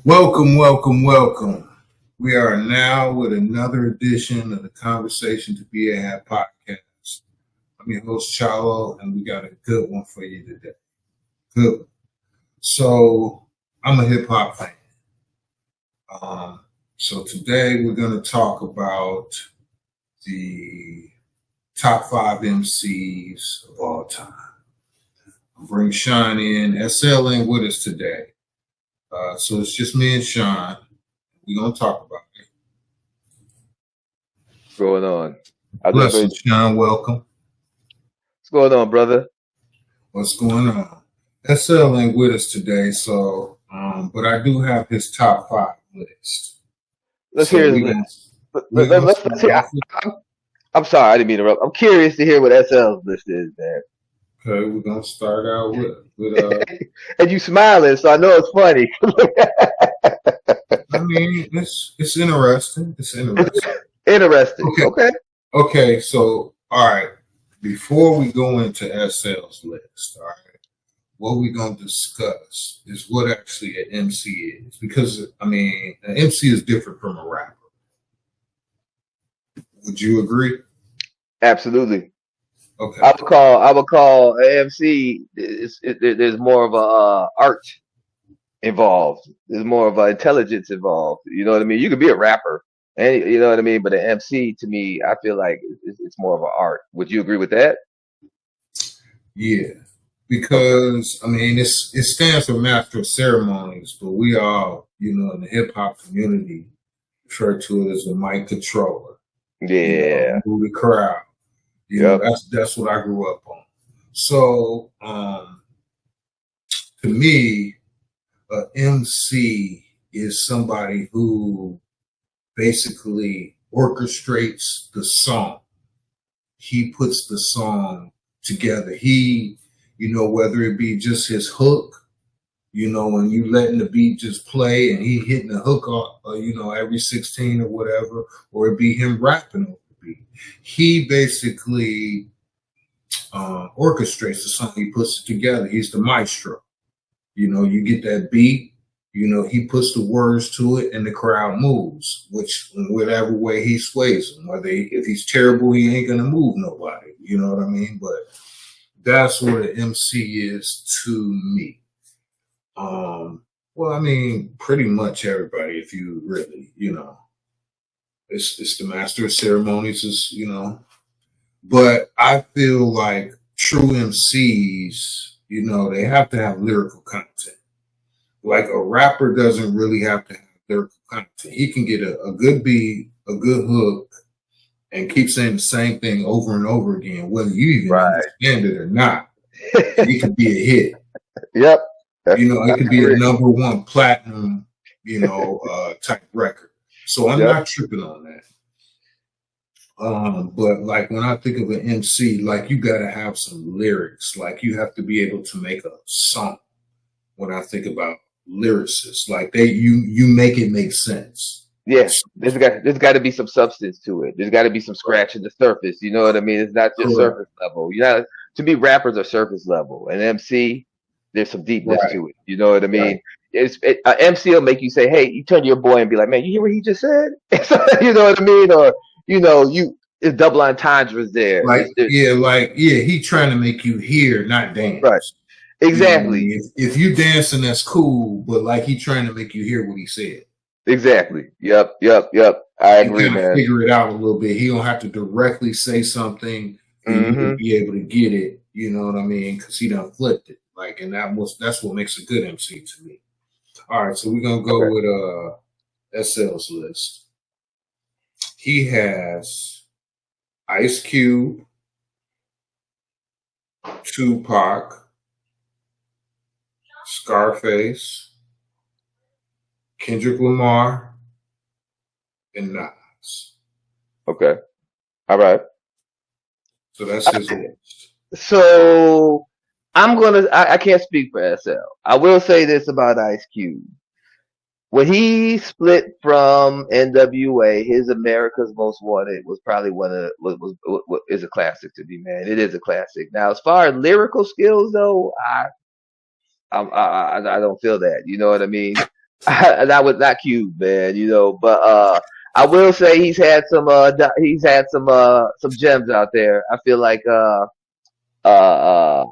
Welcome, welcome, welcome. We are now with another edition of the Conversation to Be a Hat podcast. I'm your host, Chalo, and we got a good one for you today. Good one. So, I'm a hip hop fan. So, today we're going to talk about the top five MCs of all time. I'll bring Sean in, SL in with us today. So, it's just me and Sean. We're going to talk about it. What's going on? How's everybody? Blessings, Sean. Welcome. What's going on, brother? What's going on? SL ain't with us today, so but I do have his top five list. Let's So hear his we list. gonna we gonna Let's start hear. off with I'm sorry, I didn't mean to interrupt. I'm curious to hear what SL's list is, man. okay. We're gonna start out with. And you smiling, so I know it's funny. I mean, it's interesting. It's interesting. Interesting. Okay. Okay. Okay. So all right. Before we go into SL's list, all right. What we're gonna discuss is what actually an MC is, because I mean, an MC is different from a rapper. Would you agree? Absolutely. Okay. I would call AMC. There's more of a art involved. There's more of a intelligence involved. You know what I mean? You could be a rapper, and you know what I mean. But an MC, to me, I feel like it's more of an art. Would you agree with that? Yeah, Okay. because I mean, it stands for Master of Ceremonies, but we all, in the hip hop community, refer to it as the mic controller. Yeah. Move the crowd. Yep. That's what I grew up on. So, to me, a MC is somebody who basically orchestrates the song. He puts the song together. Whether it be just his hook, and you letting the beat just play and he hitting the hook off, every 16 or whatever, or it be him rapping over the beat. He basically orchestrates the song. He puts it together. He's the maestro. You get that beat, he puts the words to it and the crowd moves, which whatever way he sways them. If he's terrible, he ain't gonna move nobody. You know what I mean? But that's what an MC is to me. Well, I mean, pretty much everybody, if you really, it's the master of ceremonies, but I feel like true MCs, they have to have lyrical content. Like a rapper doesn't really have to have lyrical content. He can get a good beat, a good hook, and keep saying the same thing over and over again, whether you even Right. understand it or not. It could be a hit. Yep. It I could be a agree. number one platinum, type record. So I'm Yep. not tripping on that. But like when I think of an MC, like you got to have some lyrics. Like you have to be able to make a song. When I think about lyricists, like you make it make sense. Yeah. There's got to be some substance to it. There's got to be some Right. scratching the surface. You know what I mean? It's not just Correct. surface level. To me, rappers are surface level. And MC, there's some deepness Right. to it. You know what I Right. mean? MC will make you say, "Hey," you turn to your boy and be like, "Man, you hear what he just said?" You know what I mean? Or it's double entendres there. He trying to make you hear, not Right. dance. You know what I Exactly. mean? If you dancing, that's cool, but like he trying to make you hear what he said. Exactly. Yep. Yep. Yep. I You agree, gotta man. figure it out a little bit. He don't have to directly say something for you to Hmm. be able to get it. You know what I mean? Because he done flipped it. Like, and that's what makes a good MC to me. All right, so we're gonna go Okay. with SL's list. He has Ice Cube, Tupac, Scarface, Kendrick Lamar, and Nas. Okay. All right. So that's his list. So I can't speak for SL. I will say this about Ice Cube. When he split from NWA, his America's Most Wanted was probably one of was is a classic to me, man. It is a classic. Now, as far as lyrical skills, though, I don't feel that. You know what I mean? That was not Cube, man. But I will say he's had some gems out there. I feel like uh, the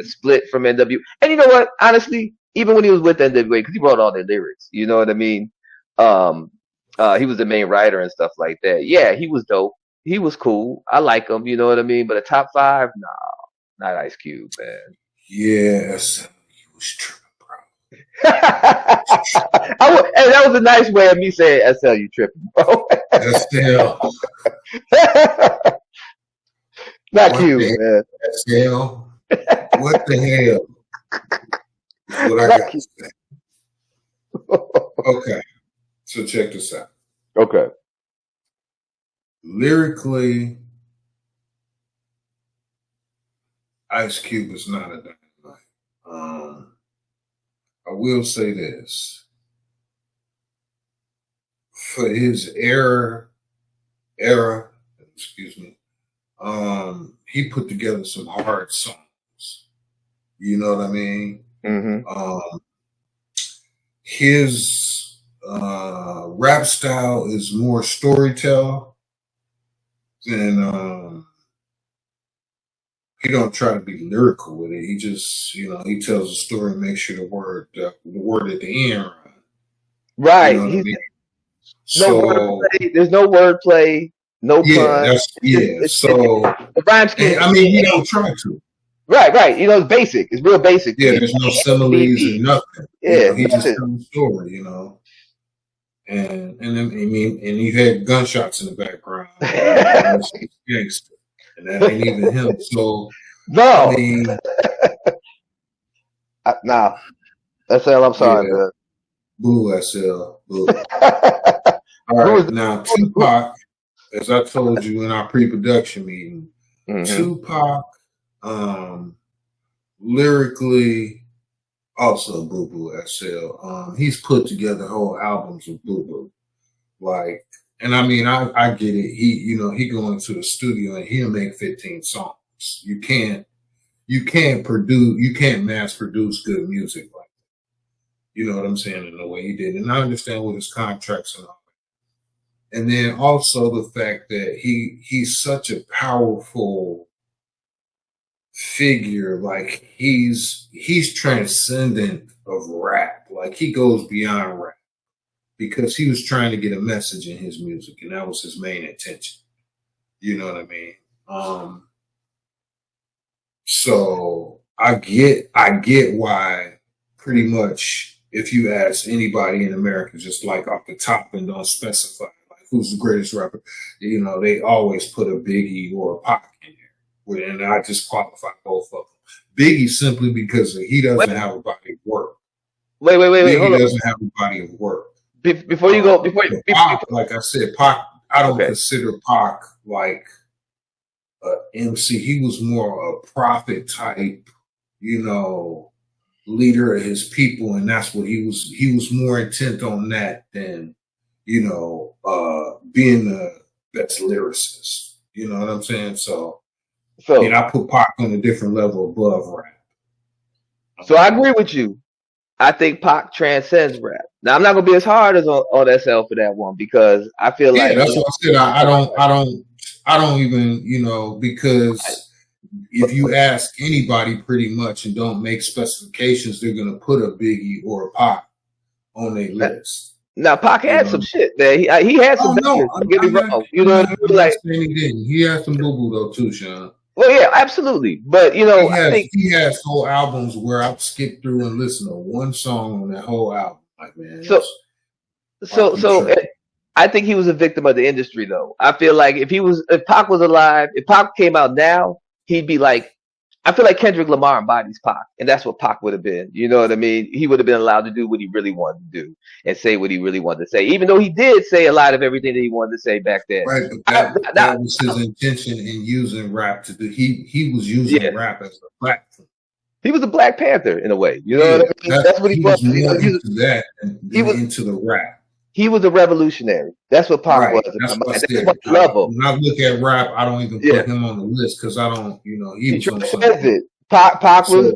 split from NW. And you know what? Honestly, even when he was with NWA, because he wrote all their lyrics, you know what I mean? Um, he was the main writer and stuff like that. Yeah, he was dope. He was cool. I like him, you know what I mean? But a top five, nah, not Ice Cube, man. Yes, he was tripping, bro. Hey, that was a nice way of me saying SL, you tripping, bro. SL. Not What Cube, the man. hell? SL? What the hell? Is what I Not got to Cube. say. Okay, so check this out. Okay. Lyrically, Ice Cube is not a dynamite. I will say this. For his era, excuse me, he put together some hard songs. You know what I mean? Mm-hmm. His rap style is more storytell than he don't try to be lyrical with it. He just, he tells a story and makes sure the word at the end. Right. You know what I mean? No wordplay. There's no wordplay. No pun. So the rhyme scheme. I mean, he don't try to. Right. It's basic. It's real basic. Yeah, there's no similes or nothing. Yeah, he just tells a story. And you had gunshots in the background. Gangster, and that ain't even him. So no, I mean, nah. SL, I'm sorry, man. Boo, SL. Boo. All right, now Tupac, as I told you in our pre-production meeting, Tupac, lyrically, also Boo Boo SL. He's put together whole albums of Boo Boo, like, and I mean, I get it. He go into the studio and he'll make 15 songs. You can't mass produce good music like that. You know what I'm saying? In the way he did, and I understand with his contracts and all. And then also the fact that he's such a powerful figure, like he's transcendent of rap. Like he goes beyond rap because he was trying to get a message in his music, and that was his main intention. You know what I mean? So I get why pretty much if you ask anybody in America, just like off the top and don't specify like who's the greatest rapper, they always put a Biggie or a Pac in there. And I just qualify both of them. Biggie simply because he doesn't have a body of work. Wait. Biggie doesn't have a body of work. Before you go, Pac, like I said, Pac, I don't consider Pac like MC. He was more a prophet type, leader of his people, and that's what he was. He was more intent on that than, being the best lyricist. You know what I'm saying? So I put Pac on a different level above rap. So I agree with you. I think Pac transcends rap. Now I'm not gonna be as hard as on SL for that one because I feel like that's what I said. I don't even because if you ask anybody pretty much and don't make specifications, they're gonna put a Biggie or a Pac on their list. Now Pac had some shit, man. He had some. Don't get me wrong. You know what I mean? Like he had some boo boo though too, Sean. Well, yeah, absolutely. But he has whole albums where I've skipped through and listened to one song on that whole album. Like, man, so I think he was a victim of the industry, though. I feel like if Pac was alive, if Pac came out now, he'd be like, I feel like Kendrick Lamar embodies Pac, and that's what Pac would have been. You know what I mean? He would have been allowed to do what he really wanted to do and say what he really wanted to say, even though he did say a lot of everything that he wanted to say back then. Right, but that was his intention in using rap to do. He was using rap as a platform. He was a Black Panther in a way. You know what I mean? That's what he was. Into that he was into the rap. He was a revolutionary. That's what Pac was. That's what I love him. When I look at rap, I don't even put him on the list because I don't, he was on something. Pac was.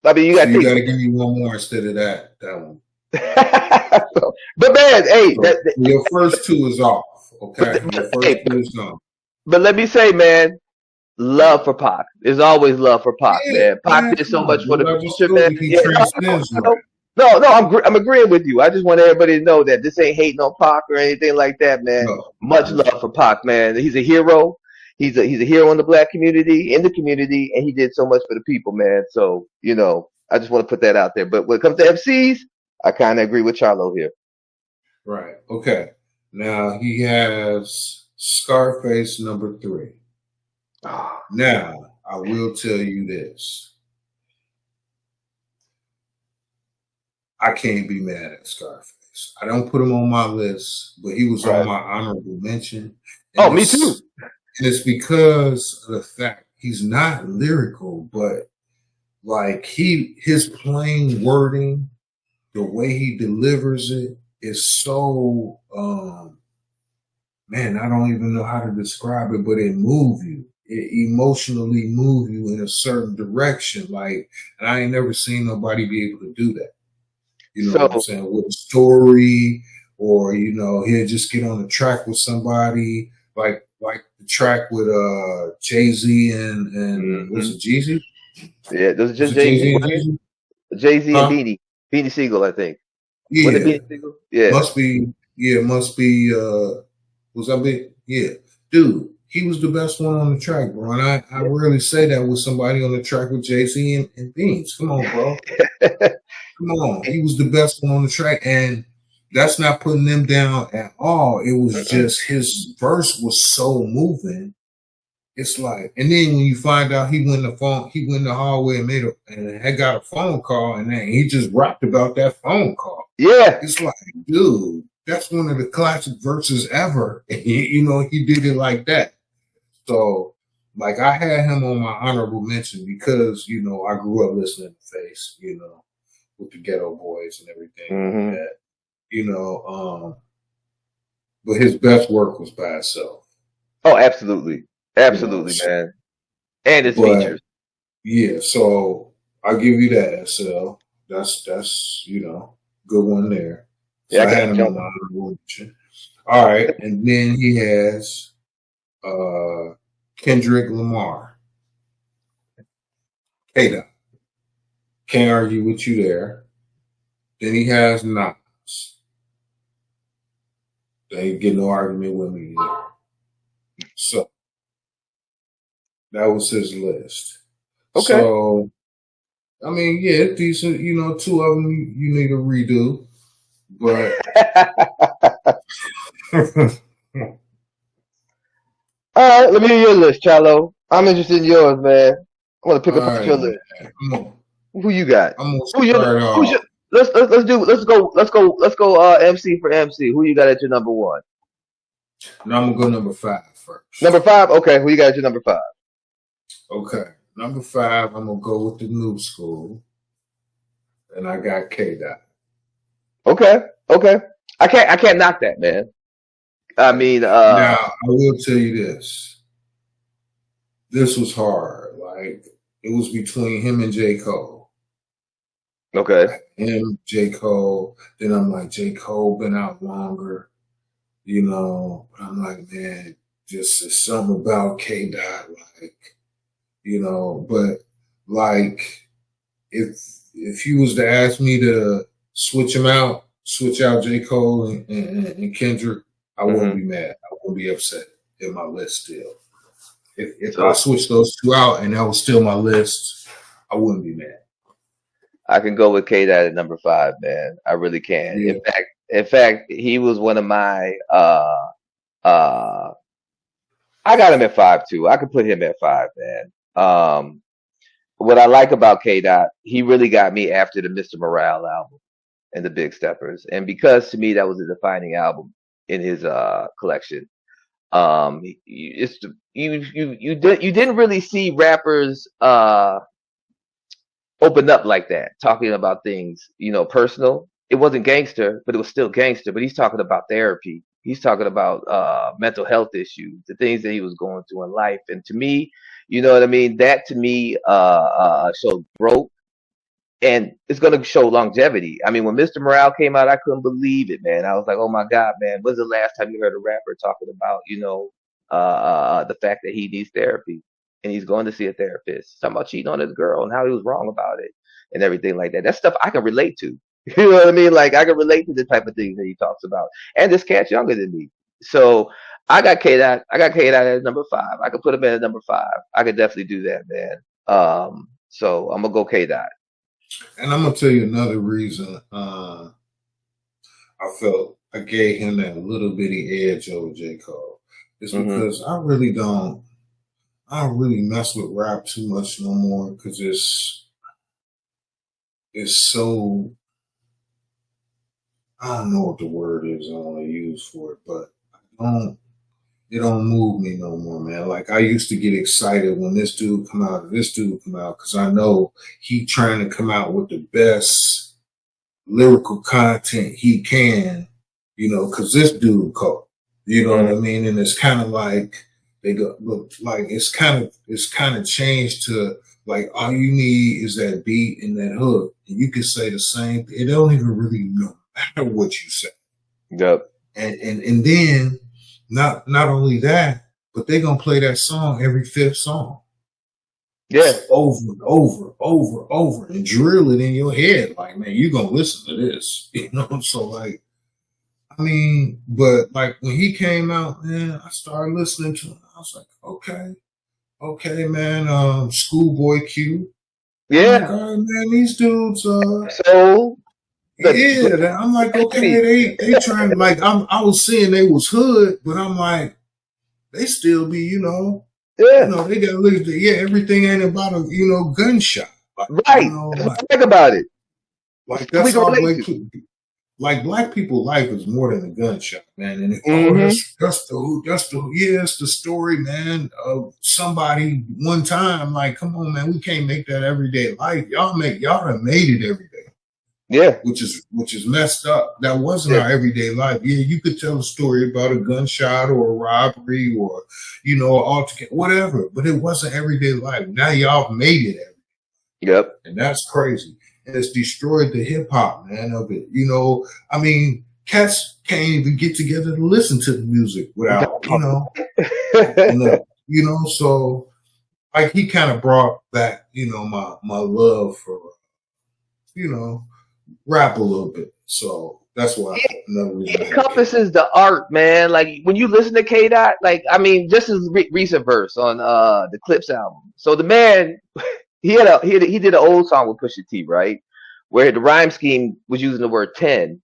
I mean, you got to give me one more instead of that one. But man, hey, So your first two is off. Okay, your first hey, two is gone. but let me say, man, love for Pac. There's always love for Pac, Yeah, man. Pac man, did come so on, much for the dude. I just culture, told man. you he Yeah, transcends rap. no, I'm agreeing with you. I just want everybody to know that this ain't hating on Pac or anything like that, man. No, Much it's love for Pac, man. He's a hero. He's a hero in the black community, in the community, and he did so much for the people, man. So I just want to put that out there. But when it comes to MCs, I kind of agree with Charlo here. right. Okay. Now he has Scarface number three. Now I will tell you this: I can't be mad at Scarface. I don't put him on my list, but he was on Right. my honorable mention, Oh, and me too. it's because of the fact he's not lyrical, but like his plain wording, the way he delivers it is so man, I don't even know how to describe it, but it move you. It emotionally move you in a certain direction. Like, and I ain't never seen nobody be able to do that. You know what I'm So saying? With a story, or he'll just get on the track with somebody, like the track with Jay-Z and was mhm. it Jeezy? Yeah, those are Was just it Jay Z, Jay-Z and wasn't Jeezy? it? Jay Z and Huh? Beanie Siegel, I think. Wasn't it Yeah. Beanie Siegel? Yeah. Must be, yeah, must be, was that big? Yeah. Dude, he was the best one on the track, bro. And I rarely say that with somebody on the track with Jay-Z and Beans. Come on, bro. Come on. He was the best one on the track. And that's not putting them down at all. It was just his verse was so moving. It's like, and then when you find out he went in the hallway and had got a phone call, and then he just rapped about that phone call. Yeah. It's like, dude, that's one of the classic verses ever. He did it like that. So, like, I had him on my honorable mention because, I grew up listening to Face, with the Ghetto Boys and everything like Hmm. that. You know, but his best work was by itself. Oh, absolutely. Absolutely, So, man. And his but features. yeah, so I'll give you that, SL. That's good one there. Yeah, So I I got had you, him on Charlo. my honorable mention. All right, and then he has Kendrick Lamar. Ada. Can't argue with you there. Then he has Nas. They ain't get no argument with me there. So that was his list. Okay. So I mean, yeah, it's decent. Two of them you need to redo, but All right, let me hear your list, Charlo. I'm interested in yours, man. I want to pick all apart right, your man. list. I'm gonna, Who you got? I'm gonna Who you? start Who's your? off. Let's go. MC for MC. Who you got at your number one? Now I'm gonna go number five Number first. five. Okay. Who you got at your number five? Okay, number five. I'm gonna go with the new school, and I got K Dot. Okay. Okay. I can't knock that, man. I Okay. mean, Now I will tell you this. This was hard. Like it was between him and J Cole. okay. Him, J Cole. Then I'm like, J Cole been out longer. But I'm like, man, just it's something about K Dot, like, but like if you was to ask me to switch out J. Cole and Kendrick, I wouldn't Hmm. be mad. I wouldn't be upset in my list still. If I So switched those two out and that was still my list, I wouldn't be mad. I can go with K Dot at number five, man. I really can. Yeah. In fact, he was one of my. Uh, I got him at five too. I could put him at five, man. What I like about K Dot, he really got me after the Mr. Morale album and the Big Steppers, and because to me that was a defining album in his collection. It's you didn't really see rappers open up like that, talking about things, personal. It wasn't gangster, but it was still gangster. But he's talking about therapy. He's talking about mental health issues, the things that he was going through in life. And to me, you know what I mean? That to me showed growth and it's going to show longevity. I mean, when Mr. Morale came out, I couldn't believe it, man. I was like, oh my God, man, when's the last time you heard a rapper talking about, the fact that he needs therapy and he's going to see a therapist, talking about cheating on his girl and how he was wrong about it and everything like that. That's stuff I can relate to. You know what I mean? Like I can relate to the type of things that he talks about. And this cat's younger than me. So I got K Dot at number 5. I could put him at number 5. I could definitely do that, man. So I'm gonna go K Dot. And I'm gonna tell you another reason I felt I gave him that little bitty edge over J. Cole. It's Hmm. because I don't really mess with rap too much no more because it's so I don't know what the word is I want to use for it, but I don't it don't move me no more, man. Like I used to get excited when this dude come out, this dude come out, because I know he trying to come out with the best lyrical content he can, because this dude called, you know what I Hmm. mean? And it's kind of like they go look like it's kind of changed to like all you need is that beat and that hook, and you can say the same. It don't even really matter what you say, Yep. and then not only that, but they gonna play that song every fifth song Yeah. over and over and drill it in your head. Like, man, you gonna listen to this, So like, I mean, but like when he came out, man, I started listening to him. I was like, okay, man. Schoolboy Q. I'm like, Yeah. all right, man, these dudes, So the yeah. I'm like, okay, Jimmy. they trying like I was seeing they was hood, but I'm like, they still be, Yeah. they got to look at yeah, everything ain't about a, gunshot. Like, Right. That's what I like about it. like We that's can all relate black to. like black people life is more than a gunshot, man. And Hmm. it's the story, man, of somebody one time. Like, come on, man, we can't make that everyday life. Y'all done made it every day, Yeah. which is messed up. That wasn't Yeah. our everyday life. Yeah, you could tell a story about a gunshot or a robbery or an altercation, whatever, but it wasn't everyday life. Now y'all made it, Yep. and that's crazy. And it's destroyed the hip hop, man, of it. I mean, cats can't even get together to listen to the music without, so like he kind of brought back, my love for, you know, rap a little bit. So that's why another reason I had K Dot. Encompasses the art, man. Like when you listen to K Dot, like I mean, just his recent verse on the Clips album. So the man, he did an old song with Pusha T, right? Where the rhyme scheme was using the word 10,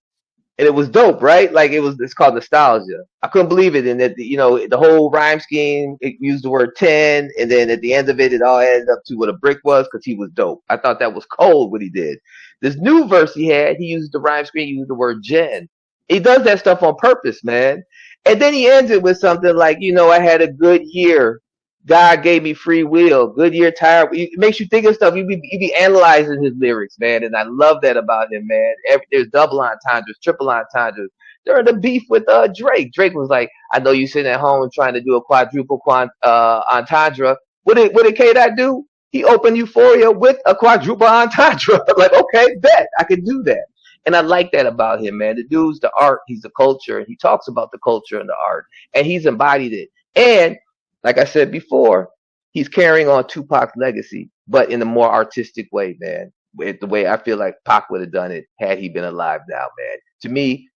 and it was dope, right? Like it's called nostalgia. I couldn't believe it, and that the whole rhyme scheme it used the word 10, and then at the end of it, it all added up to what a brick was because he was dope. I thought that was cold what he did. This new verse he had, he used the rhyme scheme, he used the word gen. He does that stuff on purpose, man. And then he ends it with something like, I had a good year. God gave me free will. Good year, tired. It makes you think of stuff. You be analyzing his lyrics, man, and I love that about him, man. There's double entendres, triple entendres. During the beef with Drake, Drake was like, "I know you sitting at home trying to do a quadruple entendre. What did K Dot do? He opened Euphoria with a quadruple entendre. Like, okay, bet I can do that." And I like that about him, man. The dude's the art, he's the culture, and he talks about the culture and the art, and he's embodied it. And like I said before, he's carrying on Tupac's legacy, but in a more artistic way, man. With the way I feel like Pac would have done it had he been alive now, man. To me,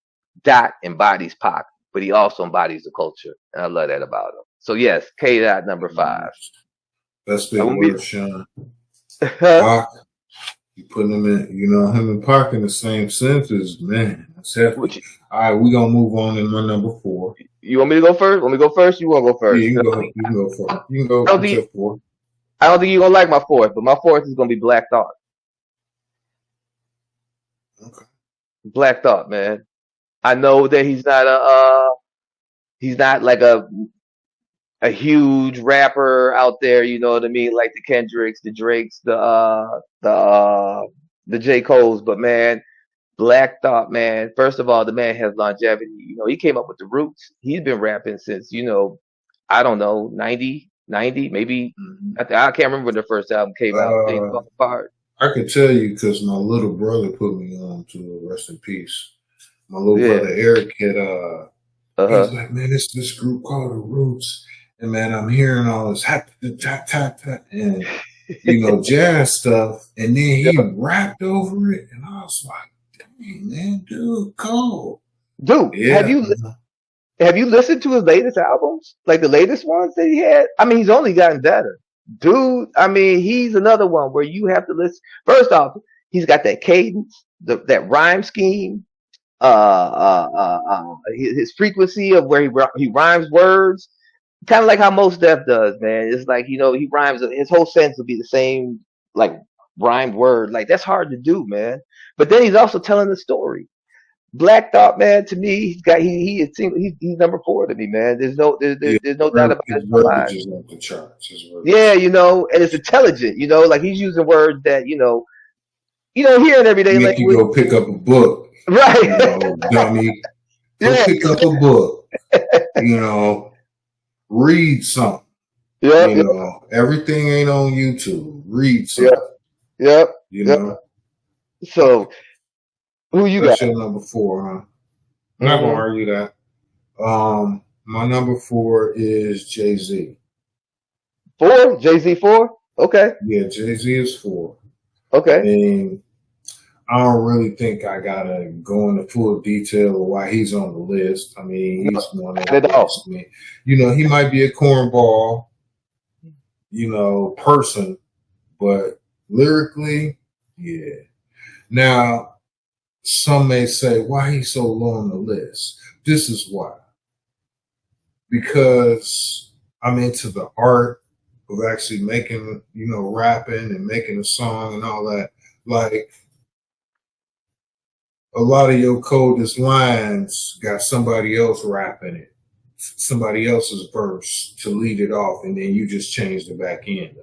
Dot embodies Pac, but he also embodies the culture, and I love that about him. So yes, K Dot number 5. Best I big wouldn't be. word, Sean. Pac, you putting him in, him and Pac in the same sentences, man. That's hefty. What All right, we gonna move on in my number 4. you want me to go first? Want me to go first? You want to go Yeah, first? you can 'Cause go. You can go for it. You can I go. don't You think said 4. I don't think you're gonna like my fourth, but my fourth is gonna be Black Thought. Okay. Black Thought, man. I know that he's not like a huge rapper out there, you know what I mean? Like the Kendricks, the Drakes, the J. Cole's, but man, Black Thought, man. First of all, the man has longevity. He came up with the roots. He's been rapping since, I don't know, 90, maybe. Mm-hmm. I can't remember when the first album came out. Things Uh, Fall Apart. I could tell you because my little brother put me on to Rest in Peace. My little Yeah. brother Eric had he was Uh-huh. like, man, it's this group called the Roots, and man, I'm hearing all this hat tat tat tat and jazz stuff, and then he Yeah. rapped over it, and I was like, dang man, dude, cool. Dude, Yeah. have you listened to his latest albums? Like the latest ones that he had? I mean, he's only gotten better. Dude, I mean, he's another one where you have to listen. First off, he's got that cadence, that rhyme scheme, his frequency of where he rhymes words, kind of like how Most Def does, man. It's like, he rhymes, his whole sentence will be the same, like rhymed word. Like that's hard to do, man. But then he's also telling the story. Black Thought, man, to me, he is he's number 4 to me, man. Yeah, There's no doubt about it his in my mind. verbiage is off the charts. His Yeah, verbiage. and it's intelligent, like he's using words that, here in everyday Make you language. go pick up a book, Right. dummy. Go Yeah. pick up a book. Read something. Yep. Yep. Everything ain't on YouTube. Read Yep. something. Yep. You Yep. know, So who you got? that's your number 4, huh? I'm not gonna argue that. My number 4 is Jay-Z. 4? Jay-Z 4? Okay. Yeah, Jay-Z is 4. I Okay. mean, I don't really think I gotta go into full detail of why he's on the list. I mean, he's one of the Not at all. best. I mean, he might be a cornball, person, but lyrically, yeah. Now, some may say, why he's so low on the list? This is why. Because I'm into the art of actually making, rapping and making a song and all that. Like, a lot of your coldest lines got somebody else rapping it, somebody else's verse to lead it off, and then you just change the back end.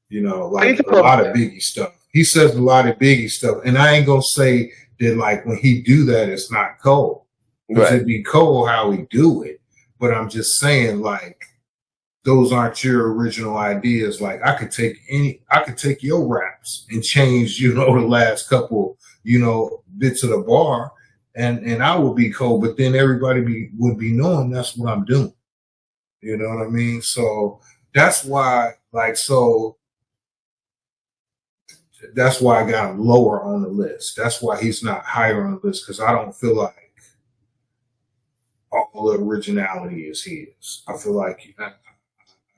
Like a lot of Biggie stuff. He says a lot of Biggie stuff, and I ain't gonna say that like when he do that, it's not cold. Because it'd be cold how he do it. But I'm just saying, like, those aren't your original ideas. Like I could take your raps and change, the last couple, bits of the bar, and I would be cold, but then everybody would be knowing that's what I'm doing. You know what I mean? So that's why, that's why I got him lower on the list. That's why he's not higher on the list, because I don't feel like all the originality is his. I feel like I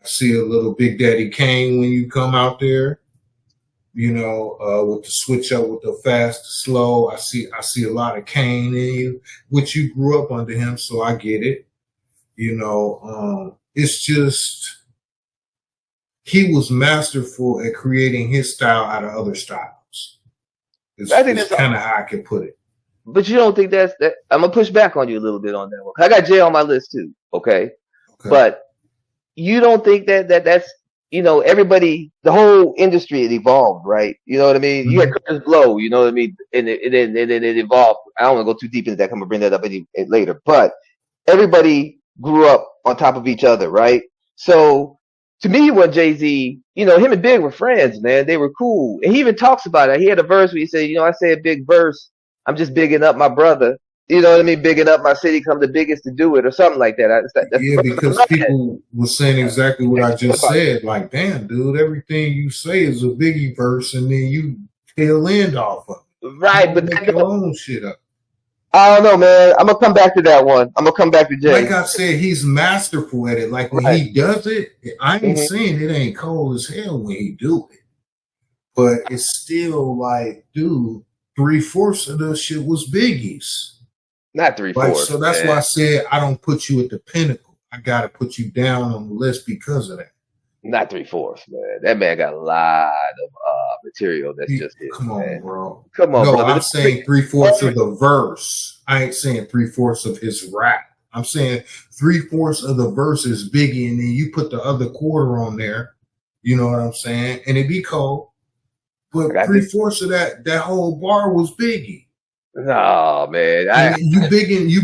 see a little Big Daddy Kane when you come out there, with the switch up with the fast to slow. I see a lot of Kane in you, which you grew up under him, so I get it. It's just he was masterful at creating his style out of other styles. I think that's kind of how I can put it. But you don't think that I'm gonna push back on you a little bit on that one. I got Jay on my list too. Okay. But you don't think that's everybody, the whole industry, it evolved, right? You know what I mean? Mm-hmm. You had Curtis Blow, you know what I mean? And then it evolved. I don't want to go too deep into that. I'm gonna bring that up later. But everybody grew up on top of each other, right? So to me, when Jay-Z, him and Big were friends, man. They were cool. And he even talks about it. He had a verse where he said, I say a big verse, I'm just bigging up my brother. You know what I mean? Bigging up my city, come the biggest to do it, or something like that. Yeah, because people were saying exactly what I just said. Like, damn, dude, everything you say is a Biggie verse, and then you tail end off of it. Right, but make your own shit up. I don't know, man. I'm gonna come back to that one. I'm gonna come back to Jay. Like I said, he's masterful at it. Like when he does it, I ain't saying it ain't cold as hell when he do it, but it's still like, dude, 3/4 of the shit was Biggie's. Not 3/4. So that's why I said I don't put you at the pinnacle. I got to put you down on the list because of that. Not 3/4, man. That man got a lot of material that's just his. Come on, bro. Come on, no, brother. I'm saying 3/4 of the verse. I ain't saying 3/4 of his rap. I'm saying 3/4 of the verse is Biggie, and then you put the other quarter on there. You know what I'm saying? And it be cold. But 3/4 of that whole bar was Biggie. No, man. You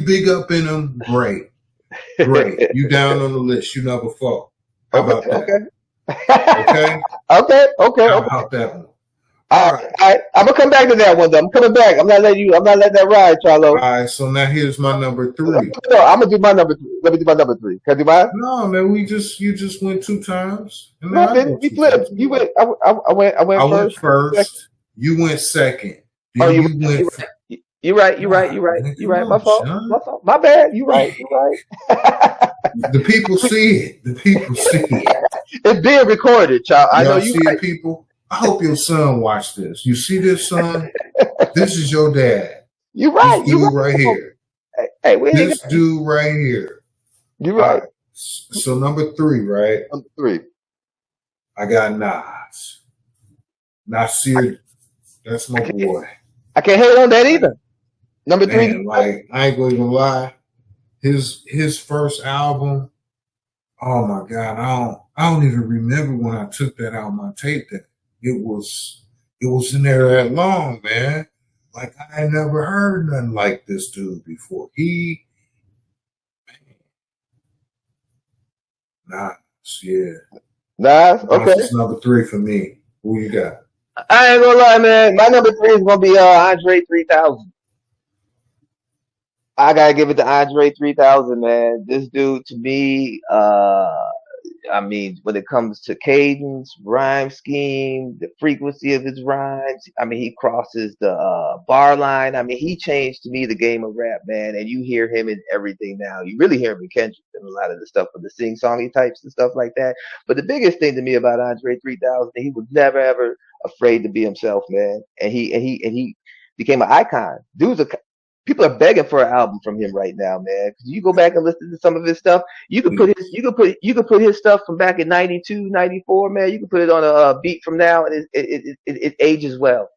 big up in him. Great. You down on the list. You number 4. How about that? Okay. Okay. How about that one? All All right, right. all right. I'm gonna come back to that one though. I'm coming back. I'm not letting you. I'm not letting that ride, All Charlo. right. So now here's my number three. No, I'm gonna do my number three. Let me do my number three. Can I do mine? No, man, you just went two times, and No, then I I go didn't. We two times. flipped. You went. I I went went first. Second. first. You went second. Oh, Then you you right. went. You right. You right. You right. God, You right. man, You come right. My on, fault. My Sean. fault. My bad. You right. You right. The people see it. The people see it. It's being recorded, child. I know Y'all you see right. it, people. I hope your son watch this. You see this, son? This is your dad. You This right. You dude right right. here. Hey, we ain't This got. dude right here. You All right. right. So number three, right? Number three. I got Nas. Nasir. That's my boy. I can't hate on that Like, either. Number three. man, like I ain't gonna even lie. His first album. Oh my God, I don't even remember when I took that out of my tape. That it was in there that long, man. Like I had never heard nothing like this dude before. Nas, yeah, Nas. Okay. Nas is number three for me. Who you got? I ain't gonna lie, man. My number three is gonna be Andre 3000. I gotta give it to Andre 3000, man. This dude to me, I mean, when it comes to cadence, rhyme scheme, the frequency of his rhymes, I mean, he crosses the bar line. I mean, he changed to me the game of rap, man. And you hear him in everything now. You really hear him in Kendrick and a lot of the stuff with the sing-songy types and stuff like that. But the biggest thing to me about Andre 3000, he was never ever afraid to be himself, man. And he became an icon. People are begging for an album from him right now, man. 'Cause you go back and listen to some of his stuff. You could put his stuff from back in 92, 94, man. You could put it on a beat from now, and it ages well,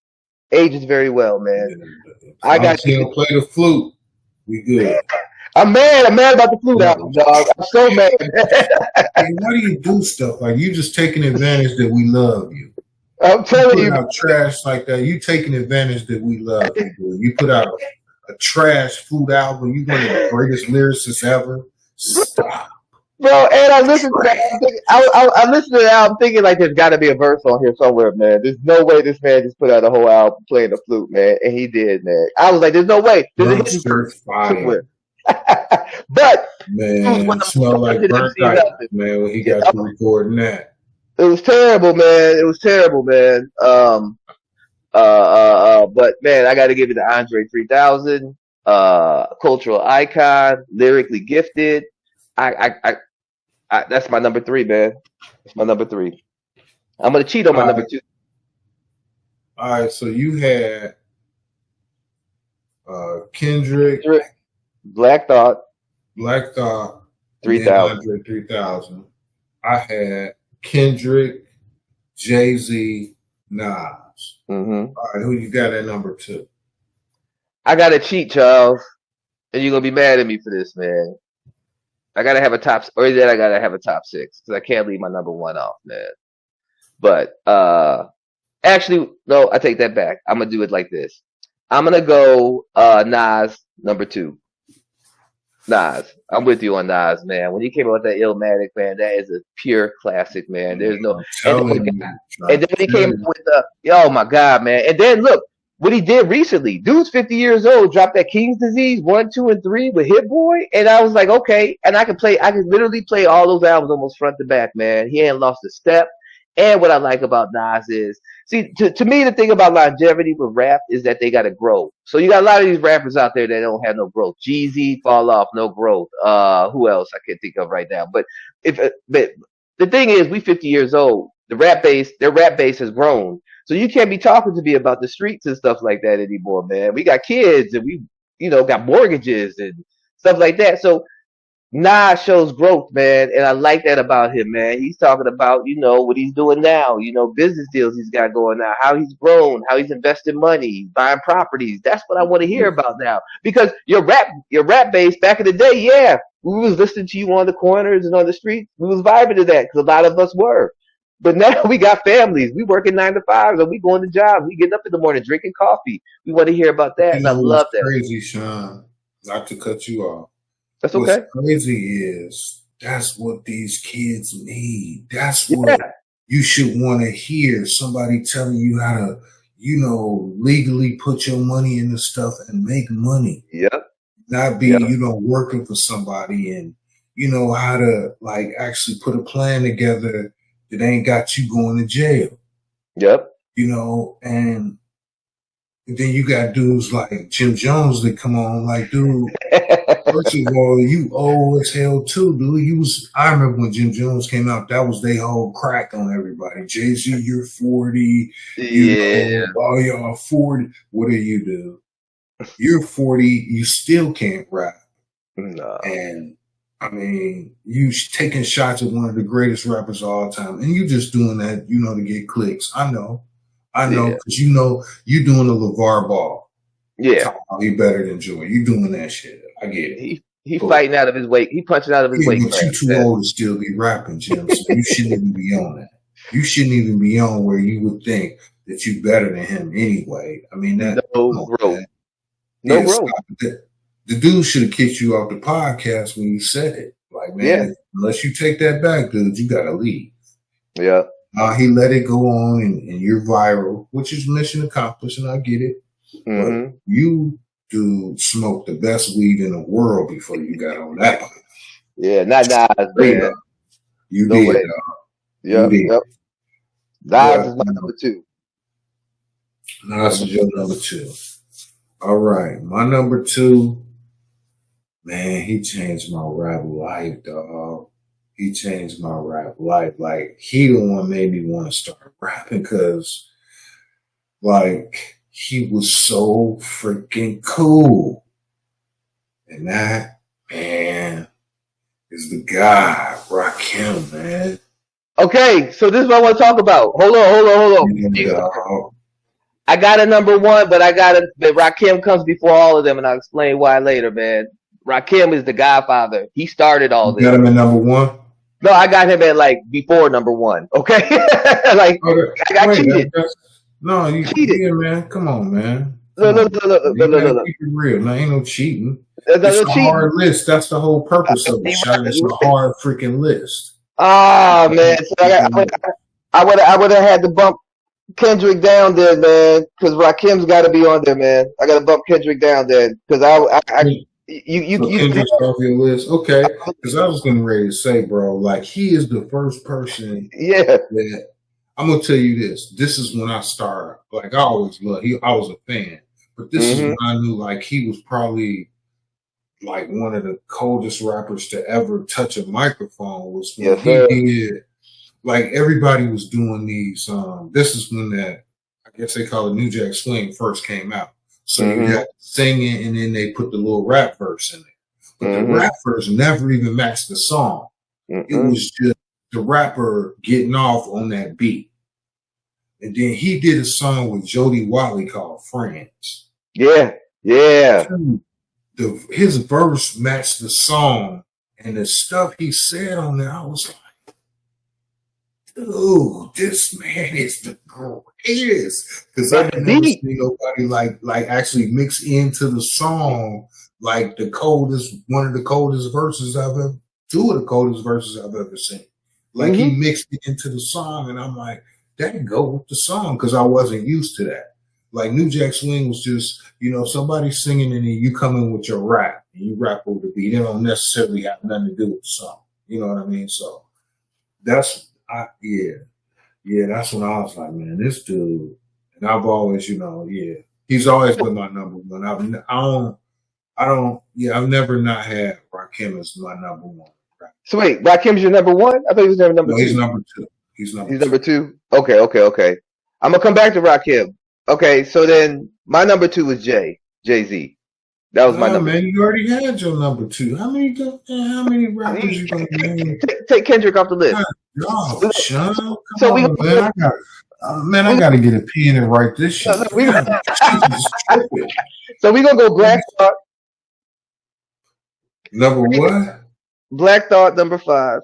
ages very well, man. As I long got as he don't play the flute, we good. I'm mad about the flute Yeah. album, dog. I'm so mad. Hey, why do you do stuff like you just taking advantage that we love you? I'm You telling putting you, out trash like that. You taking advantage that we love you. Dude. You put out a trash food album. You one of the greatest lyricists ever. Stop. bro. And I listened to that. I'm thinking, I listened to the album thinking like there's got to be a verse on here somewhere, man. There's no way this man just put out a whole album playing the flute, man, and he did, man. I was like, there's no way. There's a hidden Dumpster verse fire. somewhere. But it was one Man, of the most smell like talented burnt MCs diaper, out there. man, when he Yeah, got to recording that. it was terrible, man. It was terrible, man. But man, I got to give it to Andre 3000. Cultural icon, lyrically gifted. I, I, I, that's my number three, man. That's my number three. I'm gonna cheat on my All number right, two. all right. So you had Kendrick, Black Thought, Black Thought, and then 3000. Andre 3000. I had Kendrick, Jay Z, Nas. Mm-hmm. All right, who you got at number two? I gotta cheat, Charles, and you're gonna be mad at me for this, man. I gotta have a top, or is that I gotta have a top six because I can't leave my number one off, man. But actually, no, I take that back. I'm gonna do it like this. I'm gonna go Nas number two. Nas, I'm with you on Nas, man. When he came out with that Illmatic, man, that is a pure classic, man. There's no, I'm and then, telling you, and then when he came out with the, oh my God, man. And then look what he did recently. Dude's 50 years old, dropped that King's Disease 1, 2, and 3 with Hit Boy, and I was like, okay. And I can literally play all those albums almost front to back, man. He ain't lost a step. And what I like about Nas is, see, to me, the thing about longevity with rap is that they got to grow. So you got a lot of these rappers out there that don't have no growth. Jeezy, fall off, no growth. Who else I can't think of right now? But the thing is, we 50 years old. Their rap base has grown. So you can't be talking to me about the streets and stuff like that anymore, man. We got kids and got mortgages and stuff like that. So Nas shows growth, man, and I like that about him, man. He's talking about, what he's doing now, business deals he's got going now, how he's grown, how he's investing money, buying properties. That's what I want to hear about now. Because your rap base back in the day, yeah, we was listening to you on the corners and on the streets. We was vibing to that because a lot of us were. But now we got families. We working 9 to 5s and we going to jobs. We getting up in the morning drinking coffee. We want to hear about that, you and I know what's love that. crazy, Sean? Not to cut you off. That's What's okay. crazy is that's what these kids need. That's Yeah. what you should want to hear. Somebody telling you how to, legally put your money into stuff and make money. Yep. Not be, Yep. working for somebody and how to like actually put a plan together that ain't got you going to jail. Yep. And then you got dudes like Jim Jones that come on, like, dude, first of all, you old as hell too, dude. I remember when Jim Jones came out, that was their whole crack on everybody. Jay-Z, you're 40, Yeah. all y'all 40. What do you do? You're 40, you still can't rap. No. And I mean, you taking shots at one of the greatest rappers of all time, and you just doing that, to get clicks. I know, because you doing the LeVar Ball. Yeah. He better than Joy. You doing that shit. I get it. He fighting out of his weight. He punching out of his weight. But you too old to still be rapping, Jim. So you shouldn't even be on that. You shouldn't even be on where you would think that you better than him anyway. I mean, that no growth. No growth. The dude should have kicked you off the podcast when you said it. Like, man, unless you take that back, dude, you gotta leave. Yeah. He let it go on, and you're viral, which is mission accomplished, and I get it. Mm-hmm. But you, dude, smoked the best weed in the world before you got on that podcast. Yeah, not Nas, man. You did, dog. Yep. Nas is my number 2. Nas is your number 2. All right, my number 2. Man, he changed my rap life, dog. He changed my rap life. Like, he the one made me want to start rapping because, like, he was so freaking cool. And that, man, is the guy, Rakim, man. Okay, so this is what I want to talk about. Hold on. Yeah, I got a number 1, but Rakim comes before all of them, and I'll explain why later, man. Rakim is the godfather. He started all this. You got him at number 1? No, I got him at like before number 1. Okay, like I cheated. No, you cheated, man. Come on, man. No. Keep it real. No, ain't no cheating. It's a hard list. That's the whole purpose of it. It's a hard freaking list. Ah, man. So I would have had to bump Kendrick down there, man, because Rakim's got to be on there, man. I got to bump Kendrick down there because you Kendrick's off your list, okay? Because I was getting ready to say, bro, like, he is the first person. Yeah. That I'm gonna tell you this. This is when I started. Like, I always loved. I was a fan, but this is when I knew, like, he was probably like one of the coldest rappers to ever touch a microphone. Was when he did. Like, everybody was doing these. This is when that, I guess they call it New Jack Swing, first came out. So you got singing, and then they put the little rap verse in there. But the rap verse never even matched the song. It was just the rapper getting off on that beat. And then he did a song with Jody Watley called Friends. Yeah. His verse matched the song, and the stuff he said on there, I was like, dude, this man is the greatest. Because I had never seen nobody like actually mix into the song like one of the coldest verses two of the coldest verses I've ever seen. Like, he mixed it into the song, and I'm like, that can go with the song, because I wasn't used to that. Like, New Jack Swing was just, somebody singing, and then you come in with your rap, and you rap over the beat. It don't necessarily have nothing to do with the song. You know what I mean? So that's when I was like, man, this dude. And I've always, he's always been my number 1. I've never not had Rakim as my number 1. So wait, Rakim's your number 1? I thought he was number 2. He's number 2. He's number 2. Okay. I'm gonna come back to Rakim. Okay, so then my number 2 was Jay-Z. That was my number. Man, you already had your number 2. How many rappers you gonna name? Take Kendrick off the list. No, Sean. Man, I gotta get a pen and write this shit. So we're gonna go Black Thought. Number what? Black Thought, number 5.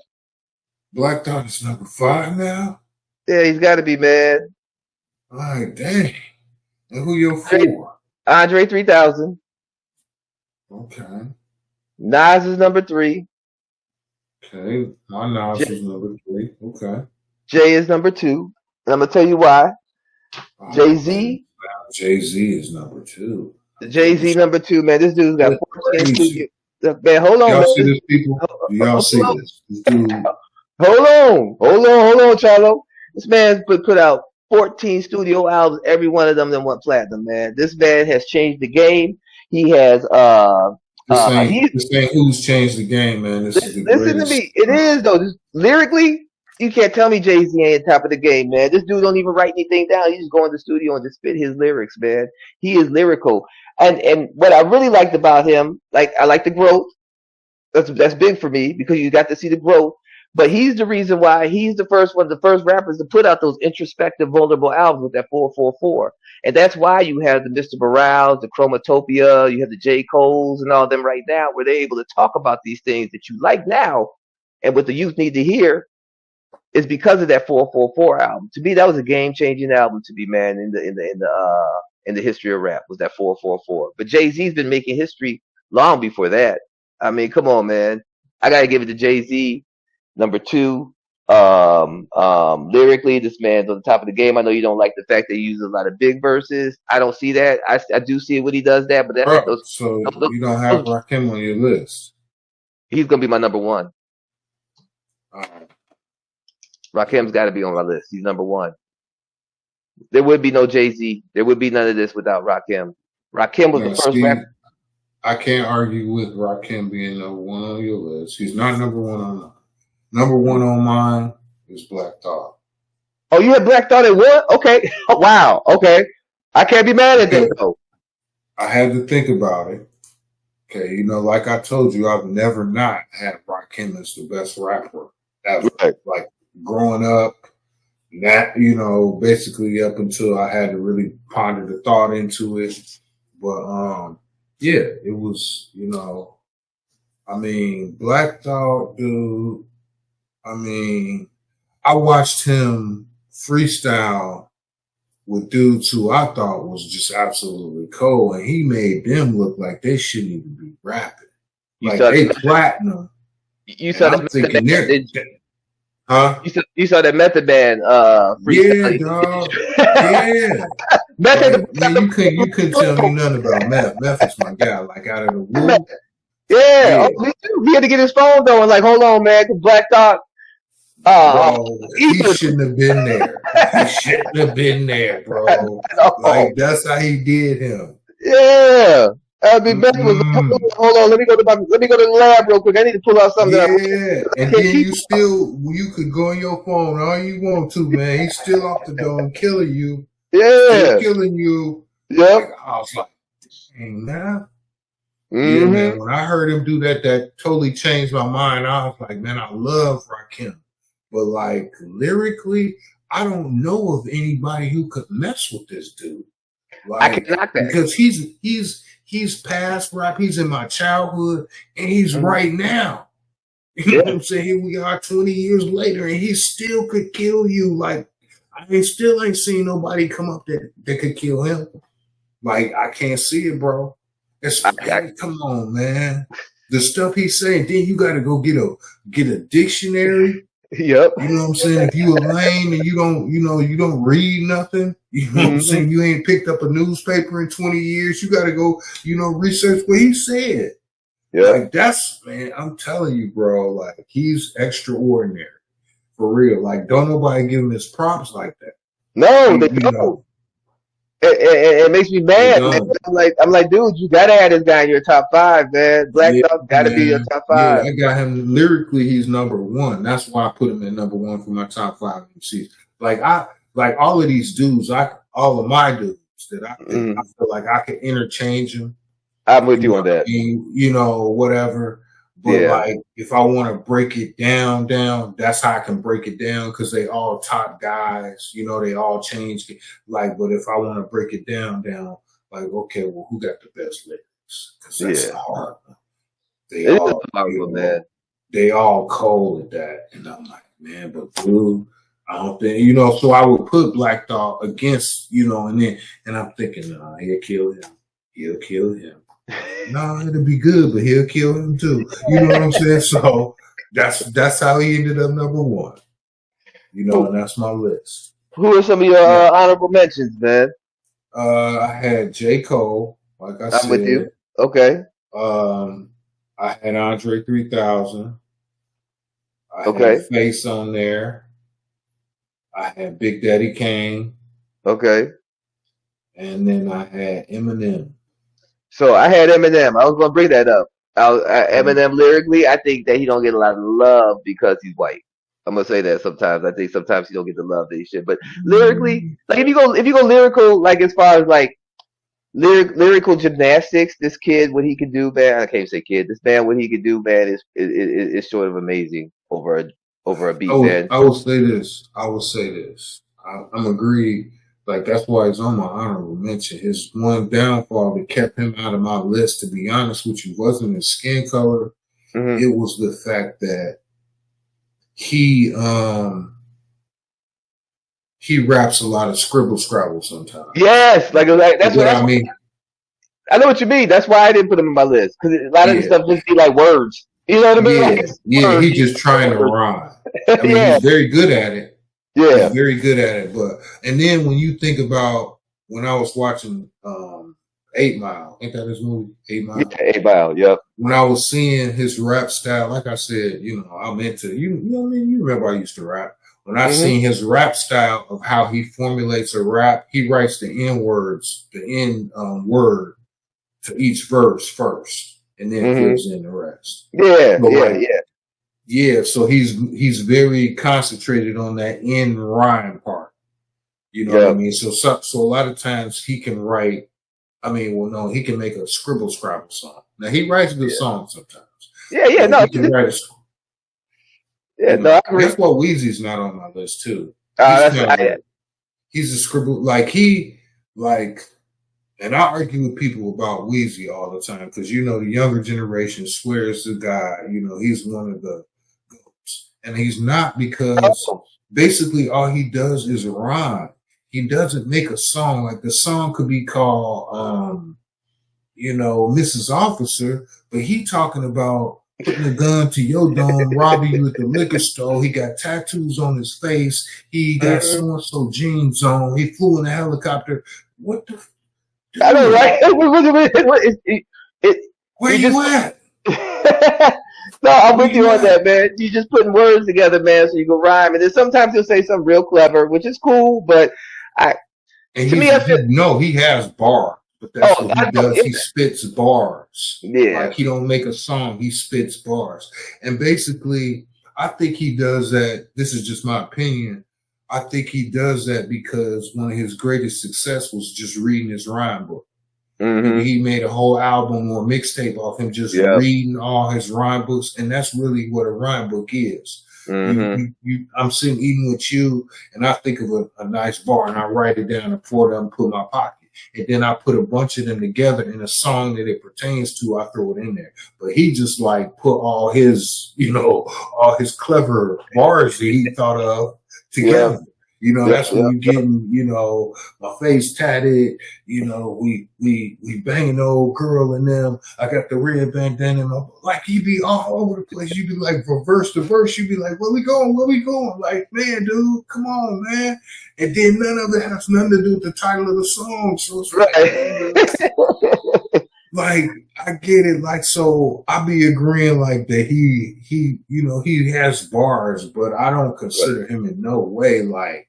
Black Thought is number 5 now? Yeah, he's got to be, man. All right, dang. And who your 4? Andre 3000. Okay. Nas is number 3. Okay. My Nas is number 3. Okay. Jay is number 2. And I'm going to tell you why. Oh man, Jay-Z. Jay-Z is number two. Jay-Z number two, man. This dude's got That's 14 crazy. studio. Man, hold on, Y'all man. see this, people? Do y'all Hold see on. this? This dude, Hold on, Charlo. This man's put out 14 studio albums. Every one of them then went platinum, man. This man has changed the game. He has he this ain't who's changed the game, man. This is the listen to greatest. me. It is though. Just lyrically, you can't tell me Jay Z ain't top of the game, man. This dude don't even write anything down. He just go in the studio and just spit his lyrics, man. He is lyrical. And what I really liked about him, like I like the growth. That's big for me because you got to see the growth. But he's the reason why he's the first one, the first rappers to put out those introspective, vulnerable albums with that 444. And that's why you have the Mr. Morales, the Chromatopia, you have the J. Coles and all them right now, where they're able to talk about these things that you like now and what the youth need to hear is because of that 444 album. To me, that was a game changing album to me, man, in the history of rap was that 444. But Jay-Z's been making history long before that. I mean, come on, man. I gotta give it to Jay-Z. Number two, lyrically, this man's on the top of the game. I know you don't like the fact that he uses a lot of big verses. I don't see that. I do see it when he does that, but Bro, those, so those, you don't have those, Rakim on your list. he's gonna be my number one. Uh, Rakim's got to be on my list. He's number one. There would be no Jay-Z. There would be none of this without Rakim. Rakim was now, the first see, rapper. I can't argue with Rakim being number one on your list. He's not number one on mine. Number one on mine is Black Thought. Oh, you had Black Thought at what? Okay. Wow. Okay. I can't be mad at that though. I had to think about it. Okay, like I told you, I've never not had Rakim as the best rapper ever. Right. Like growing up, that basically up until I had to really ponder the thought into it. But yeah, it was I mean, Black Thought, dude. I mean, I watched him freestyle with dudes who I thought was just absolutely cold, and he made them look like they shouldn't even be rapping. You Like saw they that. platinum. You And saw I'm that thinking Method Man. huh? You saw that Method Man Yeah, freestyle. dog. Yeah. Method. Like, man, you couldn't tell me nothing about Meth. Meth is my guy. Like out of the woo. Yeah. Yeah. Oh, me too. He had to get his phone though and like, hold on, man. 'Cause Black Thought. Bro, he shouldn't have been there. He shouldn't have been there, bro. Like that's how he did him. Yeah. I mean, Beth was hold on. Let me go to the lab real quick. I need to pull out something. Yeah, I and can't then keep. you could go on your phone all you want to, man. He's still off the dome, killing you, still Yeah. killing you. Yep. Like I was like, dang, man. Yeah, Mm-hmm. man. When I heard him do that, that totally changed my mind. I was like, man, I love Rakim, but like lyrically, I don't know of anybody who could mess with this dude. I Like can knock that. because he's past rap, he's in my childhood, and he's right now. You know what I'm saying? Here we are 20 years later, and he still could kill you. Like I still ain't seen nobody come up that could kill him. Like I can't see it, bro. Come on, man. The stuff he's saying, then you got to go get a dictionary. Yep. You know what I'm saying? If you a lame and you don't read nothing, you know what I'm saying? You ain't picked up a newspaper in 20 years. You got to go, research what he said. Yeah. Like that's, man, I'm telling you, bro, like he's extraordinary for real. Like don't nobody give him his props like that. No, they don't. It makes me mad. Man. I'm like, dude, you gotta have this guy in your top 5, man. Black Thought gotta be your top 5. Yeah, I got him lyrically. He's number one. That's why I put him in number one for my top 5 MCs. Like all of these dudes, all of my dudes that I feel like I could interchange them. I'm with you on that. Whatever. But like, if I want to break it down, that's how I can break it down because they all top guys. They all change. Like, but if I want to break it down, like, okay, well, who got the best lyrics? Because that's the hard one. They all cold at that, and I'm like, man, but dude, I don't think So I would put Black Thought against, and I'm thinking, he'll kill him. He'll kill him. No, it'll be good, but he'll kill him too. You know what I'm saying? So that's how he ended up number one. And that's my list. Who are some of your Yeah. honorable mentions, man? I had J. Cole, like I I'm with said. you. Okay. Um, I had Andre 3000. I had Okay. Face on there. I had Big Daddy Kane. Okay. And then I had Eminem. So I had Eminem. I was gonna bring that up. Eminem lyrically, I think that he don't get a lot of love because he's white. I'm gonna say that sometimes. I think sometimes he don't get the love that he should. But lyrically, Mm. like if you go lyrical, like as far as like lyrical gymnastics, this kid what he can do, man. I can't say kid. This man what he can do, man, is sort of amazing over a beat, man. I will say this. I will say this. I'm agreed. Like that's why he's on my honorable mention. His one downfall that kept him out of my list, to be honest with you, wasn't his skin color. Hmm. It was the fact that he he raps a lot of scribble scrabble sometimes. Yes, like But what that's I what mean, I know what you mean. That's why I didn't put him in my list because a lot of this yeah, stuff just be like words. You know what I mean? Like yeah, it's yeah. words. He just trying to Words. rhyme. I mean, Yeah, he's very good at it. He's yeah, very good at it. But and then when you think about when I was watching 8 Mile, ain't that his movie? 8 Mile. yeah. 8 Mile. Yep. When I was seeing his rap style, like I said, I'm into you know what I mean? You remember I used to rap. When I Mhm. seen his rap style of how he formulates a rap, he writes the N words, the N word for each verse first, and then Mhm. fills in the rest. Yeah. So Yeah. like, Yeah. yeah, so he's very concentrated on that end rhyme part. You know what I Yep. mean? So a lot of times he can write. I mean, well, no, he can make a scribble scrabble song. Now he writes good Yeah. songs sometimes, Yeah. Yeah. but No. he can write a. Yeah. No. I agree. That's why Wheezy's not on my list too. He's That's kind of like he's a scribble like and I argue with people about Wheezy all the time because the younger generation swears the guy, he's one of the goats. And he's not because oh, basically all he does is rhyme. He doesn't make a song. Like the song could be called Mrs. Officer, but he talking about putting a gun to your dome, robbing you at the liquor store. He got tattoos on his face. He got mhm. so and so jeans on. He flew in a helicopter. What the I know, dude? right? Where You you just at? no, I'm Where with you you on at? that, man. You just putting words together, man, so you can rhyme. And then sometimes he'll say something real clever, which is cool. But I, And to me, I feel, he has bars, but that's oh, what he I know, does. He spits bars. yeah, Like he don't make a song, he spits bars. And basically, I think he does that. This is just my opinion. I think he does that because one of his greatest success was just reading his rhyme book. And mm-hmm, he made a whole album or mixtape off him just yeah, reading all his rhyme books, and that's really what a rhyme book is. mm-hmm, I'm sitting eating with you, and I think of a nice bar, and I write it down and pour it up and put it in my pocket, and then I put a bunch of them together in a song that it pertains to. I throw it in there, but he just like put all his clever bars that he thought of yeah, together. yeah, That's when yeah. you getting, my face tatted, we banging the old girl and them. I got the red bandana. Like you be all over the place. You be like from verse to verse. You be like, where we going? Where we going? Like, man, dude, come on, man. And then none of it has nothing to do with the title of the song. So it's like, man, Right. dude, like I get it. Like so, I be agreeing like that. He has bars, but I don't consider him in no way like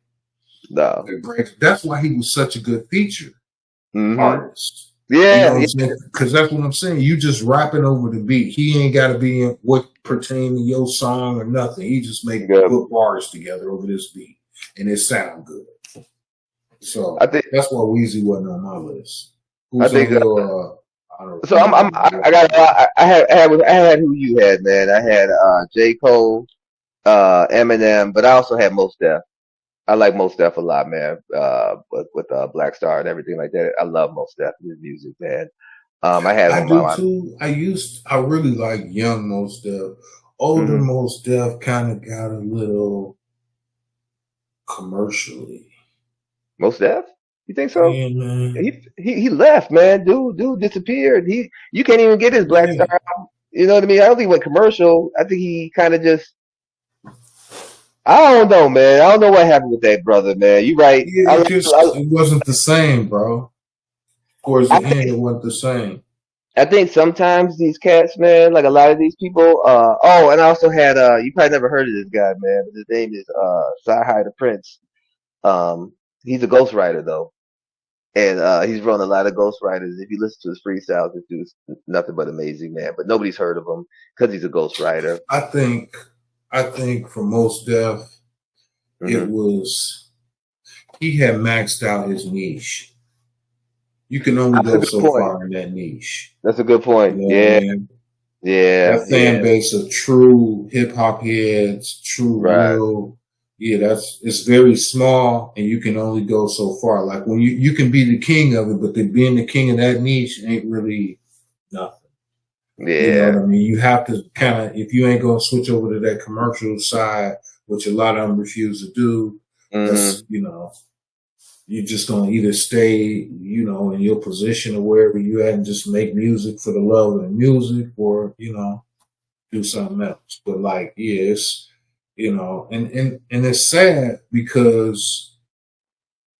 No. the great. That's why he was such a good feature Mm-hmm. artist. You know Yeah, what I'm yeah, saying? Because that's what I'm saying. You just rapping over the beat. He ain't got to be in what pertain to your song or nothing. He just make yeah. good bars together over this beat, and it sound good. I So think, that's why Weezy wasn't on my list. I Who's on think. your So I got, I had who you had, man. I had J Cole, Eminem, but I also had Mos Def. I like Mos Def a lot, man. With Black Star and everything like that. I love Mos Def, his music, man. I had him I on my do mind. too. I really like young Most Def. Older Mm-hmm. Most Def kind of got a little commercially. Mos Def? You think so? Yeah, man. He left, man. Dude disappeared. You can't even get his Black Yeah. Star. You know what I mean? I don't think he went commercial. I think he kind of just I don't know, man. I don't know what happened with that brother, man. You right. Yeah, it just it wasn't the same, bro. Towards I the end, think it wasn't the same. I think sometimes these cats, man, like a lot of these people. Oh, and I also had you probably never heard of this guy, man. But his name is Sci the Prince. Um, he's a ghostwriter though, and he's run a lot of ghostwriters. If you listen to his freestyles, this dude's nothing but amazing, man. But nobody's heard of him because he's a ghostwriter. I think, I think for most deaf, it Hmm. was he had maxed out his niche. You can only That's a go good so point. far in that niche. That's a good You point. know what I Yeah, mean? yeah, That fan yeah. base of true hip hop heads, true Right. real, yeah, that's it's very small, and you can only go so far. Like when you can be the king of it, but being the king of that niche ain't really nothing. You know what Yeah. I mean? You have to kind of, if you ain't gonna switch over to that commercial side, which a lot of them refuse to do, that's, Hmm. you know, you're just gonna either stay, you know, in your position or wherever you at and just make music for the love of the music, or you know, do something else. But like, yeah, it's, you know, and it's sad because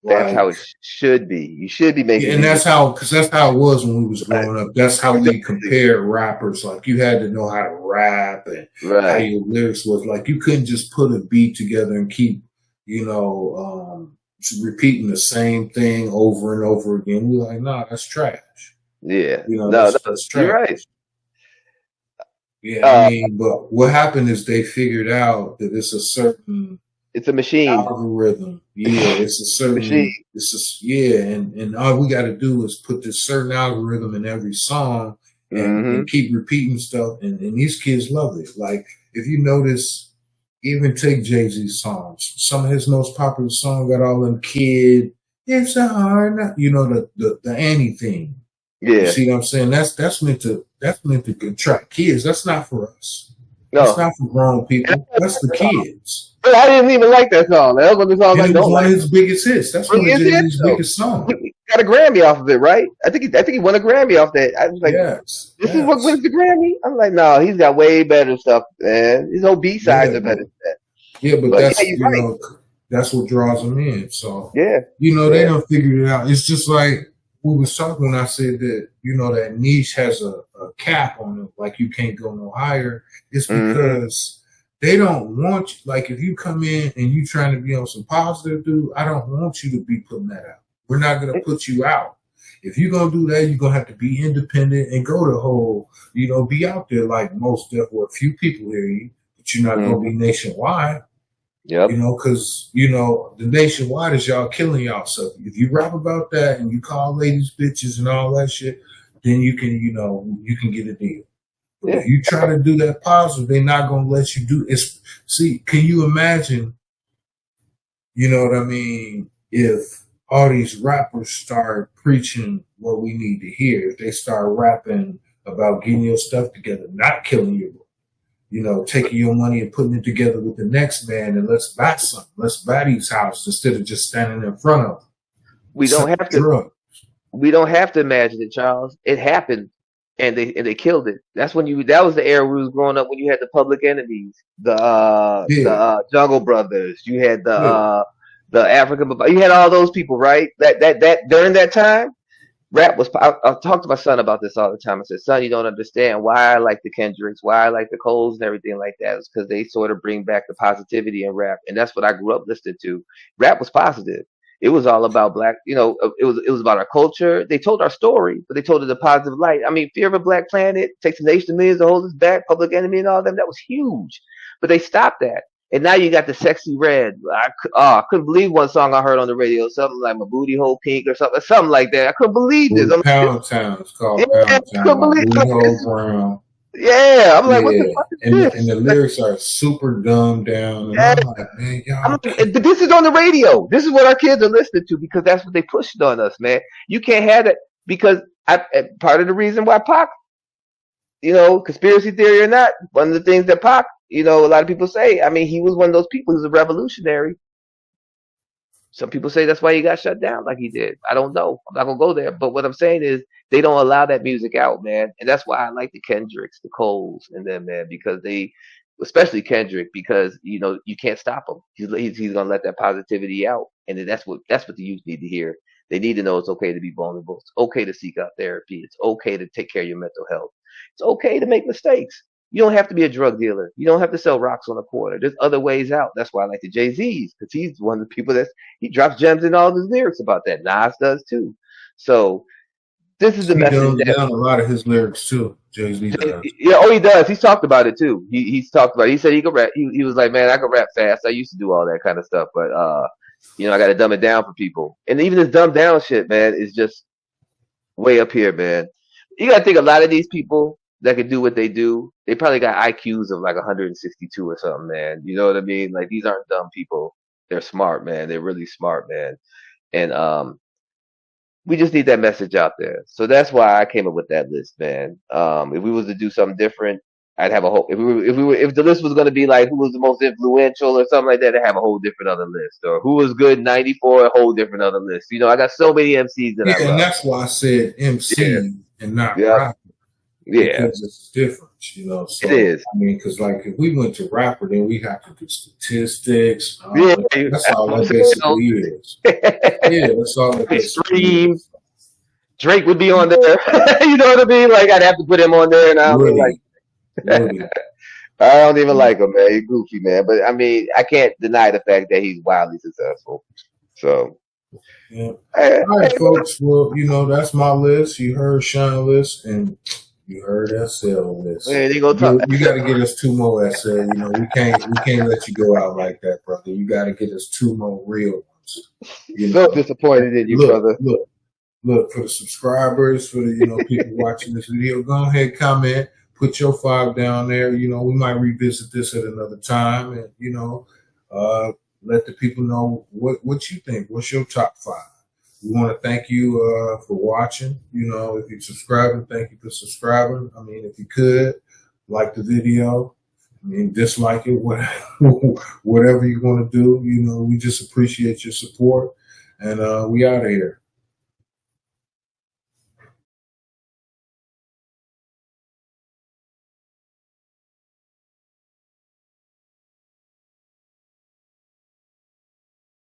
That's how like, it should be. You should be yeah, making and music. that's how, because that's how it was when we was Right. growing up. That's how we Exactly. compared rappers. Like you had to know how to rap and how Right. your lyrics was. Like you couldn't just put a beat together and keep, you know, repeating the same thing over and over again. We were like, nah, that's trash. Yeah. You know, No, no, that's you're trash. right. Yeah, I Uh, mean, but what happened is they figured out that it's a certain it's a machine. algorithm. Yeah, it's a Machine. certain, it's a, yeah, and all we got to do is put this certain algorithm in every song and Hmm. keep repeating stuff. And these kids love it. Like, if you notice, even take Jay-Z's songs, some of his most popular songs got all them kid, it's a hard, you know, the Annie thing. You Yeah. see what I'm saying? That's meant to attract kids. That's not for us. That's No. not for grown And people. That's the kids. I didn't even like that song. That was one of the songs And I it was don't one like. of his biggest hits. That's one Really of is Jay it Z's though. biggest songs. He got a Grammy off of it, right? I think he won a Grammy off that. I was like, Yes, this is what yes, wins the Grammy. I'm like, no, he's got way better stuff, man. His whole B sides yeah, are better than that. but But yeah, that's you're you right. know that's what draws them in. So Yeah, you know they yeah. don't figure it out. It's just like we was talking when I said that you know that niche has a cap on it, like you can't go no higher. It's Hmm. because they don't want you. Like if you come in and you trying to be on some positive, dude, I don't want you to be putting that out. We're not gonna put you out. If you're gonna do that, you're gonna have to be independent and go the whole, you know, be out there like most of or a few people hear you, but you're not gonna Hmm. be nationwide, you Yep. know, because you know the nationwide is y'all killing y'all. So if you rap about that and you call ladies bitches and all that shit, then you can, you know, you can get a deal. But if Yeah. you try to do that positive, they're not gonna let you do it. See, can you imagine, you know what I mean, if all these rappers start preaching what we need to hear, if they start rapping about getting your stuff together, not killing you, you know, taking your money and putting it together with the next man, and let's buy something. Let's buy these houses instead of just standing in front of them. We Sell don't have to. drugs. We don't have to imagine it, Charles. It happened, and they killed it. That's when you. That was the era we was growing up when you had the Public Enemies, the Yeah, Jungle Brothers. You had yeah. the African. You had all those people, right? That during that time, rap was. I talked to my son about this all the time. I said, son, you don't understand why I like the Kendricks, why I like the Coles and everything like that. It's because they sort of bring back the positivity in rap, and that's what I grew up listening to. Rap was positive. It was all about black. It was about our culture. They told our story, but they told it in a positive light. I mean, Fear of a Black Planet, Takes a Nation of Millions to Hold Us Back, Public Enemy, and all them. That was huge, but they stopped that. And now you got the Sexy Red. I couldn't believe one song I heard on the radio, something like My Booty Hole Pink or something like that. I couldn't believe this. Booty I'm like, Pound Town. It's yeah, called I Pound Town. couldn't My believe. I'm booty like, hole brown. yeah, I'm like, what the Yeah, fuck is and this? the Like, lyrics are super dumbed down, and yeah, I'm like, man, I'm y'all like, can't. but this is on the radio. This is what our kids are listening to because that's what they pushed on us, man. You can't have that because part of the reason why Pac, conspiracy theory or not, one of the things that Pac, a lot of people say, I mean, he was one of those people who's a revolutionary. Some people say that's why he got shut down like he did. I don't know. I'm not gonna go there. But what I'm saying is they don't allow that music out, man. And that's why I like the Kendricks, the Coles, and them, man, because especially Kendrick, because you can't stop him. He's gonna let that positivity out, and then that's what the youth need to hear. They need to know it's okay to be vulnerable. It's okay to seek out therapy. It's okay to take care of your mental health. It's okay to make mistakes. You don't have to be a drug dealer. You don't have to sell rocks on a corner. There's other ways out. That's why I like the Jay-Z's, because he's one of the people he drops gems in all his lyrics about that. Nas does too. So this is the He message dumbs that down a lot of his lyrics too. Jay-Z does. yeah, oh, he does. He's talked about it too. He's talked about it. He said he could rap. He was like, man, I could rap fast. I used to do all that kind of stuff, but I got to dumb it down for people. And even this dumb down shit, man, is just way up here, man. You got to think a lot of these people that can do what they do, they probably got IQs of like 162 or something, man. You know what I mean? Like these aren't dumb people. They're smart, man. They're really smart, man. And we just need that message out there. So that's why I came up with that list, man. If we was to do something different, I'd have a whole. If the list was going to be like who was the most influential or something like that, I'd have a whole different other list. Or who was good in '94, a whole different other list. I got so many MCs that I Yeah, and love. that's why I said MC and not Yeah, rapper, yeah, because it's different, So it is. I mean, because like if we went to rapper, then we have to do statistics. Yeah, That's all that basically is. Yeah, that's all that basically streams. is. Drake would be on there. You know what I mean? Like I'd have to put him on there, and I don't like. Really. I don't even like him, man. He's goofy, man. But I mean, I can't deny the fact that he's wildly successful. So, Yeah. All right, folks. Well, that's my list. You heard Sean's list, and you heard SL list. man, they gonna talk. You got to get us 2 more SL. We can't let you go out like that, brother. You got to get us 2 more real ones. So disappointed in you, brother. Look, for the subscribers, for the people watching this video, go ahead, comment, put your 5 down there. We might revisit this at another time, and let the people know what you think. What's your top 5? We want to thank you for watching. If you're subscribing, thank you for subscribing. I mean, if you could like the video, dislike it, whatever you want to do. We just appreciate your support, and we out of here.